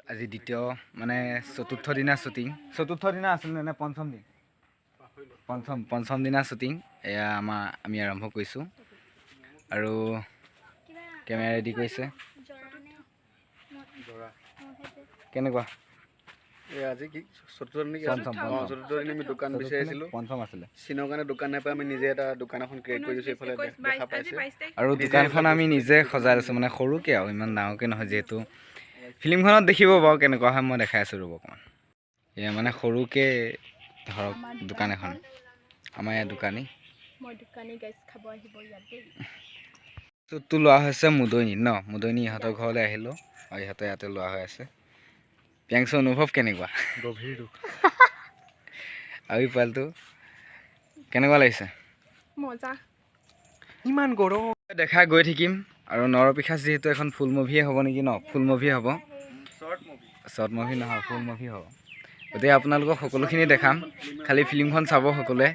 আজি দ্বিতীয় মানে চতুৰ্থ দিনা শ্বুটিং চতুৰ্থ দিনা আছিল নে পঞ্চম দিন পঞ্চম দিনা শ্বুটিং এয়া আমি আৰম্ভ কৰিছোঁ আৰু কেমেৰা ৰেডি কৰিছে কেনেকুৱা আজি কি চতুৰ্থ দিন আমি দোকান বিচাৰিছিলোঁ পঞ্চম আছিলে চিনৰ কাৰণে দোকান নাপাই আমি নিজে এটা দোকান এখন ক্ৰিয়েট কৰি দিছোঁ এইফালে দেখা পাইছে আৰু দোকানখন আমি নিজে সজাই লৈছোঁ মানে সৰুকৈ আৰু ইমান ডাঙৰকৈ নহয় যিহেতু ফিল্মখনত দেখিব বাৰু কেনেকুৱা হয় মই দেখাই আছোঁ ৰ'ব অকণমান এয়া মানে সৰুকৈ ধৰক দোকান এখন আমাৰ ইয়াত দোকানী টো লোৱা হৈছে মুদৈনী মুদৈনী ইহঁতৰ ঘৰলৈ আহিলোঁ আৰু ইহঁতে ইয়াতে লোৱা হৈ আছে প্ৰিয়াংশু অনুভৱ কেনেকুৱা গভীৰ দুখ আৰু পোৱালিটো কেনেকুৱা লাগিছে মজা ইমান গৰম দেখাই গৈ থাকিম আৰু নৰপিশাচ যিহেতু এখন ফুল মুভিয়ে হ'ব নেকি ফুল মুভিয়ে হ'ব শ্বৰ্ট মুভি নহয় ফুল মুভি হ'ব গতিকে আপোনালোকক সকলোখিনি দেখাম খালি ফিল্মখন চাব সকলোৱে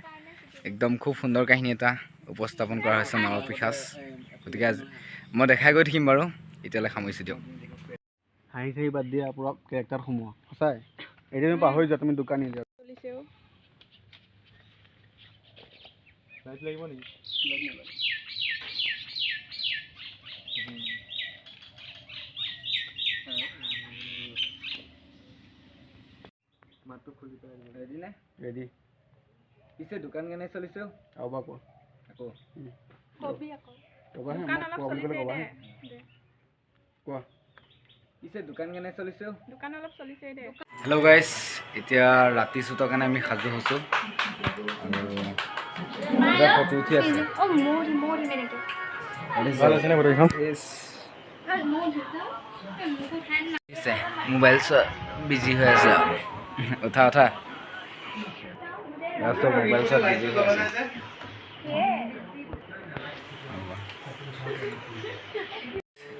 একদম খুব সুন্দৰ কাহিনী এটা উপস্থাপন কৰা হৈছে নৰপিশাচ গতিকে মই দেখাই গৈ থাকিম বাৰু এতিয়ালৈ সামৰিছোঁ দিয়ক হাঁহি বাদ দিয়া পূৰা কেৰেক্টাৰ সোমোৱা সঁচাই এতিয়া তুমি পাহৰি যোৱা তুমি দোকানী যোৱা লাইট লাগিব নেকি মাতটো খুলি পেলাই ৰেডি নে ৰেডি পিছে দোকান কেনে চলিছে আৰু বা কোৱা আকৌ কোৱা পিছে দোকান কেনে চলিছে দোকান অলপ চলিছে দে হেল্ল' গাইজ এতিয়া ৰাতি শ্বুটৰ কাৰণে আমি সাজু হৈছোঁ আৰু ফটো উঠি আছে ভাল আছে নে ফটোখন মোবাইল বিজি হৈ আছে উঠা মোবাইল চোৱাত বিজি হৈ আছে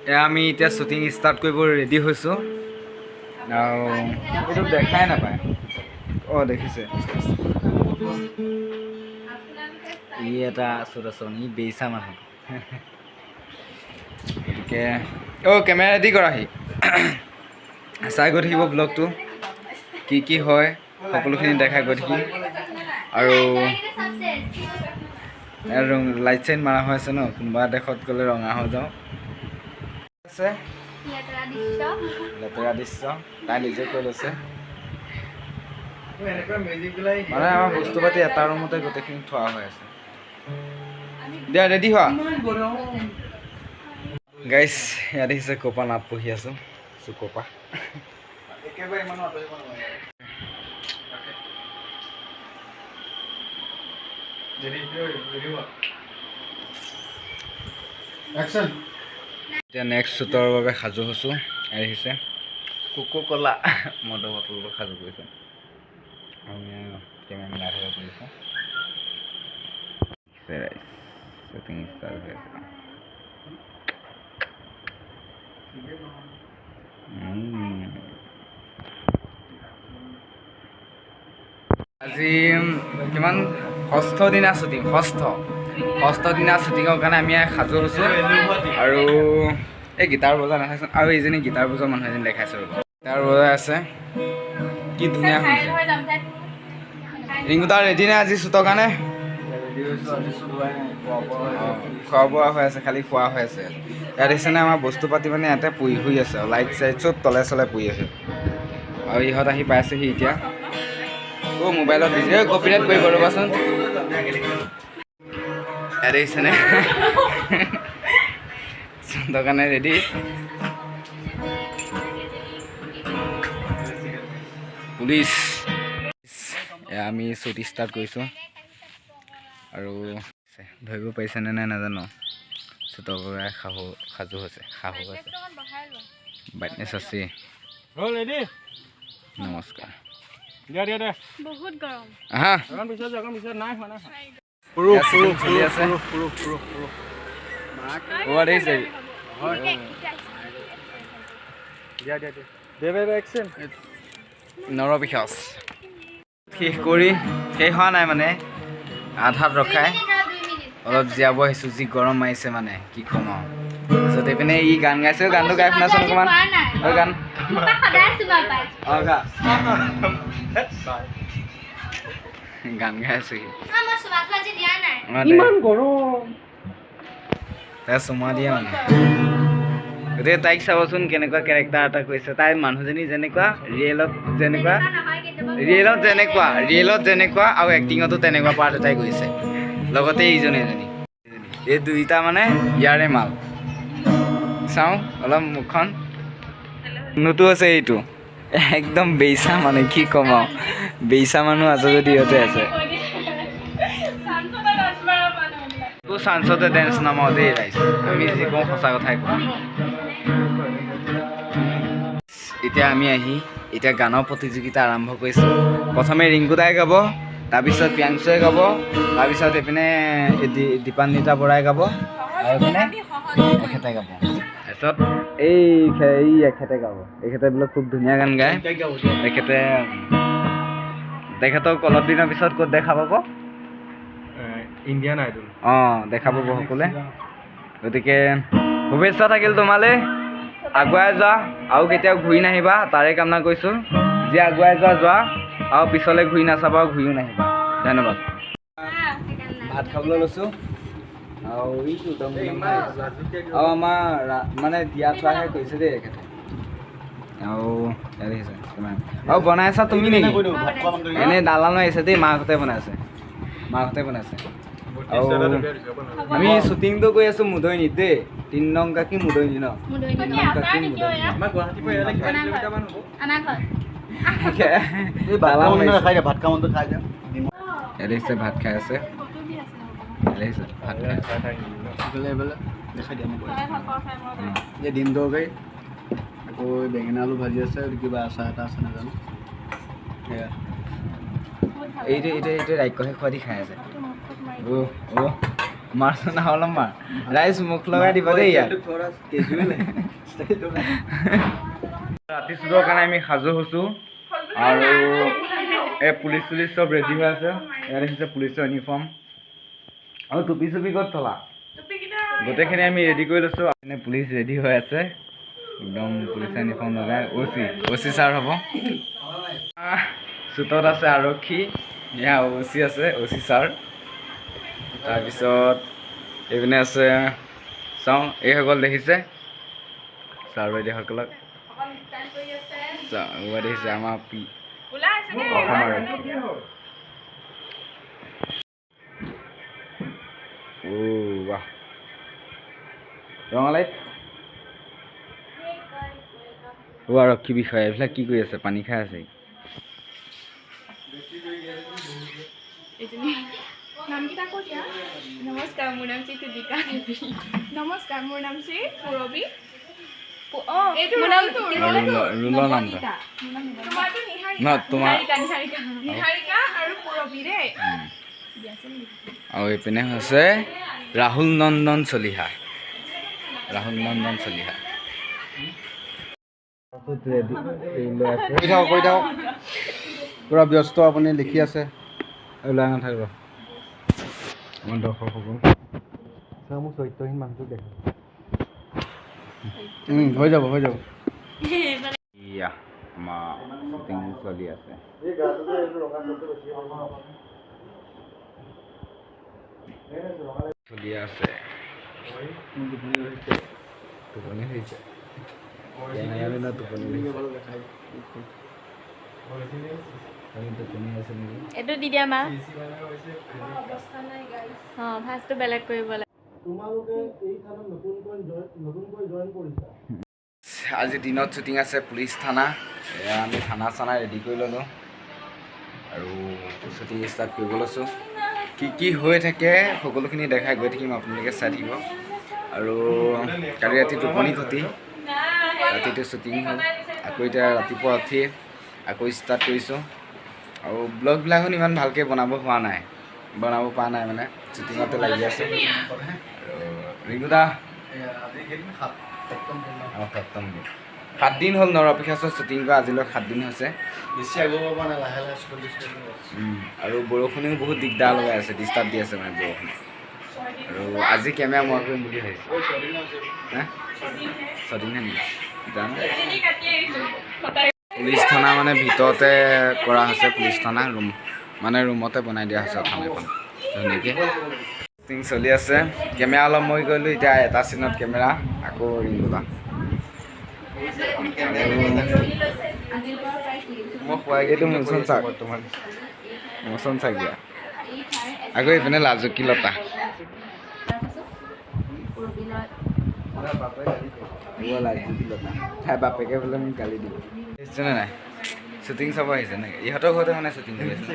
এয়া আমি এতিয়া শ্বুটিং ষ্টাৰ্ট কৰিব ৰেডি হৈছোঁ আৰু এইটো দেখাই নাপায় দেখিছে ই এটা চোন ই বেইচা মানুহ গতিকে কেমেৰা ৰেডি কৰাহি চাই গৈ থাকিব ব্লগটো কি হয় সকলোখিনি দেখাই গৈ থাকিম আৰু লাইট চাইট মাৰা হৈ আছে কোনোবা দেশত গ'লে ৰঙা হৈ যাওঁ আছে লেতেৰা দৃশ্য তাই নিজে কৈ লৈছে মানে আমাৰ বস্তু পাতি এটা ৰুমতে গোটেইখিনি থোৱা হৈ আছে দিয়া ৰেডি হোৱা গাইজ ইয়াত দেখিছে কপা নাট পঢ়ি আছোঁ চুকপা একেবাৰে ইমান আঁতৰিব এতিয়া নেক্সট শ্বুটৰ বাবে সাজু হৈছোঁ আহিছে কোকো-ক'লা মদৰ বটলবোৰ সাজু কৰিছোঁ আমি কেমেৰা মিলাই থাকিব কৰিছোঁ শ্বুটিং ষ্টাৰ্ট হৈ আছে আজি কিমান ষষ্ঠ দিনা শ্বুটিঙৰ কাৰণে আমি সাজু হৈছোঁ আৰু এই গীটাৰ বজাই নাথাকচোন আৰু এইজনী গীটাৰ বজোৱা মানুহ এজনী দেখাইছোঁ গীটাৰ বজাই আছে কি ধুনীয়া শুনিছে ৰিংকুটা ৰেডি নে আজি শ্বুটৰ কাৰণে খোৱা বোৱা হৈ আছে খালি খোৱা হৈ আছে ইয়াত দেখিছেনে আমাৰ বস্তু পাতি মানে ইয়াতে পৰি শুই আছে লাইট চাইট চব তলে চলে পৰি আছে আৰু ইহঁত আহি পাইছেহি এতিয়া মোবাইলত বিজি কপিৰাইট কৰিব ৰ'বাচোন ইয়াত দেখিছেনে শ্বুটৰ কাৰণে ৰেডি পুলিচ আমি শ্বুট ষ্টাৰ্ট কৰিছোঁ আৰু ধৰিব পাৰিছেনে নাই নাজানো শ্বুটৰ বাবে সাজু হৈছে ব্ৰাইটনেছ আছে নমস্কাৰ বহুত গৰম আহা চলি আছে দেখিছে নৰপিশাচ শেষ হোৱা নাই মানে আধাত ৰখাই অলপ জীয়াব আহিছোঁ যি গৰম মাৰিছে মানে কি ক'ম আৰু তাৰপিছত এইপিনে ই গান গাইছে গানটো গাই শুনাচোন অকণমান গান সদায় চুমা পায় অঁ গা গান গাই আছো সি মই চুমাটো আজি দিয়া নাই ইমান গৰম তাই চুমা দিয়ে মানে গতিকে তাইক চাবচোন কেনেকুৱা কেৰেক্টাৰ এটা কৰিছে তাই মানুহজনী যেনেকুৱা ৰিয়েলত যেনেকুৱা আৰু এক্টিঙতো তেনেকুৱা পাৰ্ট এটাই কৰিছে লগতে এজনী এই দুইটা মানে ইয়াৰে মাল চাওঁ অলপ মুখখন নতু আছে এইটো একদম বেইচা মানে কি ক'ম আৰু বেইচা মানুহ আছে যদি ইহঁতে আছে চান্সতে ডেন্স নামাও দেই ৰাইজ আমি যি কওঁ সঁচা কথাই কওঁ এতিয়া আমি এতিয়া গানৰ প্ৰতিযোগিতা আৰম্ভ কৰিছোঁ প্ৰথমে ৰিংকুদাই গাব তাৰপিছত প্ৰিয়াংশুৱে গাব তাৰপিছত এইপিনে দীপান্বিতা বৰাই গাব আৰু এইপিনে এখেতে গাব তাৰপিছত এখেতে গাব এখেতে বোলে খুব ধুনীয়া গান গায় তেখেতক অলপ দিনৰ পিছত ক'ত দেখা পাব ইণ্ডিয়ান আইডল অঁ দেখা পাব সকলোৱে গতিকে শুভেচ্ছা থাকিল তোমালৈ আগুৱাই যোৱা আৰু কেতিয়াও ঘূৰি নাহিবা তাৰে কামনা কৰিছোঁ যে আগুৱাই যোৱা আৰু পিছলৈ ঘূৰি নাচাবা আৰু ঘূৰিও নাহিবা ধন্যবাদ ভাত খাবলৈ লৈছোঁ আৰু আৰু আমাৰ মানে দিয়া থোৱাহে কৰিছে দেই এখেতে আৰু আৰু বনাইছা তুমি নেকি এনেই দালাল আহিছে দেই মাকহঁতে বনাইছে আৰু আমি শ্বুটিংটো কৰি আছোঁ মুদৈনীত দেই 3 নং কাকি মুদৈনী ন আমাৰ ঘৰত ভাত কামটো খাই যাম এলিছে ভাত খাই আছে দেখাই দিয়া মোক এই ডিম তৰকাৰী আকৌ বেঙেনা আলু ভাজি আছে কিবা আচাৰ এটা আছে নাজানো সেয়া এইটো ৰাক্ষসে খোৱা দি খাই আছে মাৰচোন অলপ মাৰ ৰাইজ মুখ লগাই দিব দেই ইয়াত ৰাতি চুটৰ কাৰণে আমি সাজু হৈছোঁ আৰু এই পুলিচ চব ৰেডি হৈ আছে ইয়াত দেখিছে পুলিচৰ ইউনিফৰ্ম আৰু টুপি চুপি ক'ত থলা গোটেইখিনি আমি ৰেডি কৰি লৈছোঁ এনে পুলিচ ৰেডি হৈ আছে একদম পুলিচৰ ইউনিফৰ্ম লগাই অচি ছাৰ হ'ব চুটত আছে আৰক্ষী এয়া অচি আছে অচি ছাৰ তাৰপিছত এইপিনে আছে চাওঁ এইসকল দেখিছে ছাৰ বাইদেউসকলক দেখিছে আমাৰ অসম আৰক্ষী বাহ ৰঙালাইট আৰক্ষী বিষয়া এইবিলাক কি কৰি আছে পানী খাই আছে নমস্কাৰ মোৰ নাম শ্ৰী তুলিকা দেৱী নমস্কাৰ মোৰ নাম শ্ৰী পূৰবী ৰুলৰ নামটো নিহাৰিকা আৰু পূৰবী দেই আৰু এইপিনে হৈছে ৰাহুল নন্দন চলিহা কৈ থাকক পূৰা ব্যস্ত আপুনি লিখি আছে ওলাই নাথাকিব আমাৰ দৰ্শকসকল মোৰ চৰিত্ৰহীন মানুহটোক দেখা হৈ যাব ইয়া আমাৰ শ্বুটিং চলি আছে টোপনি হৈছে এইটো দি দিয়া মা অঁ ফাৰ্ষ্টটো বেলেগ কৰিব লাগে আজি দিনত শ্বুটিং আছে পুলিচ থানা এয়া আমি থানা চানা ৰেডি কৰি ল'লোঁ আৰু শ্বুটিং ষ্টাৰ্ট কৰিব লৈছোঁ কি হৈ থাকে সকলোখিনি দেখাই গৈ থাকিম আপোনালোকে চাই থাকিব আৰু কালি ৰাতি টোপনি ক্ষতি ৰাতিটো শ্বুটিং হ'ল আকৌ এতিয়া ৰাতিপুৱা উঠি আকৌ ষ্টাৰ্ট কৰিছোঁ আৰু ব্লগবিলাকখন ইমান ভালকৈ বনাব পৰা নাই মানে শ্বুটিঙতে লাগি আছে আৰু ৰিগুদা 7 দিন হ'ল নৰপিশাচৰ শ্বুটিং কৰা আজিলৈ 7 দিন হৈছে আৰু বৰষুণেও বহুত দিগদাৰ লগাই আছে ডিষ্টাৰ্ব দি আছে মানে বৰষুণে আৰু আজি কেমেৰা মই কৰিম বুলি ভাবিছোঁ 6 দিনহে নেকি জানো পুলিচ থানা মানে ভিতৰতে কৰা হৈছে পুলিচ থানা ৰুম মানে ৰুমতে বনাই দিয়া হৈছে থানাখন ধুনীয়াকৈ শ্বুটিং চলি আছে কেমেৰা অলপ মই কৰিলোঁ এতিয়া এটা চিনত কেমেৰা আকৌ ৰিং ল'বা মই খোৱাগৈতো মোচন চাওক তোমাৰ মোচন চাক দিয়া আকৌ এইপিনে লাজুকী লতা তাই বাপেকে বোলে মোক গালি দিব আহিছেনে নাই শ্বুটিং চাব আহিছে নেকি ইহঁতৰ ঘৰতে মানে শ্বুটিং কৰি আছে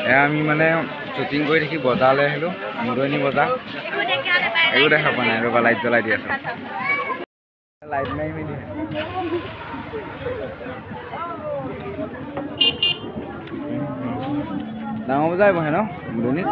এয়া আমি মানে শ্বুটিং কৰি থাকি বজাৰলৈ আহিলোঁ মুদৈনী বজাৰ একো দেখা পোৱা নাই ৰ'বা লাইট জ্বলাই দি আছোঁ লাইট মাৰি মেলি ডাঙৰ বজাৰ বহে ন মুদৈনীত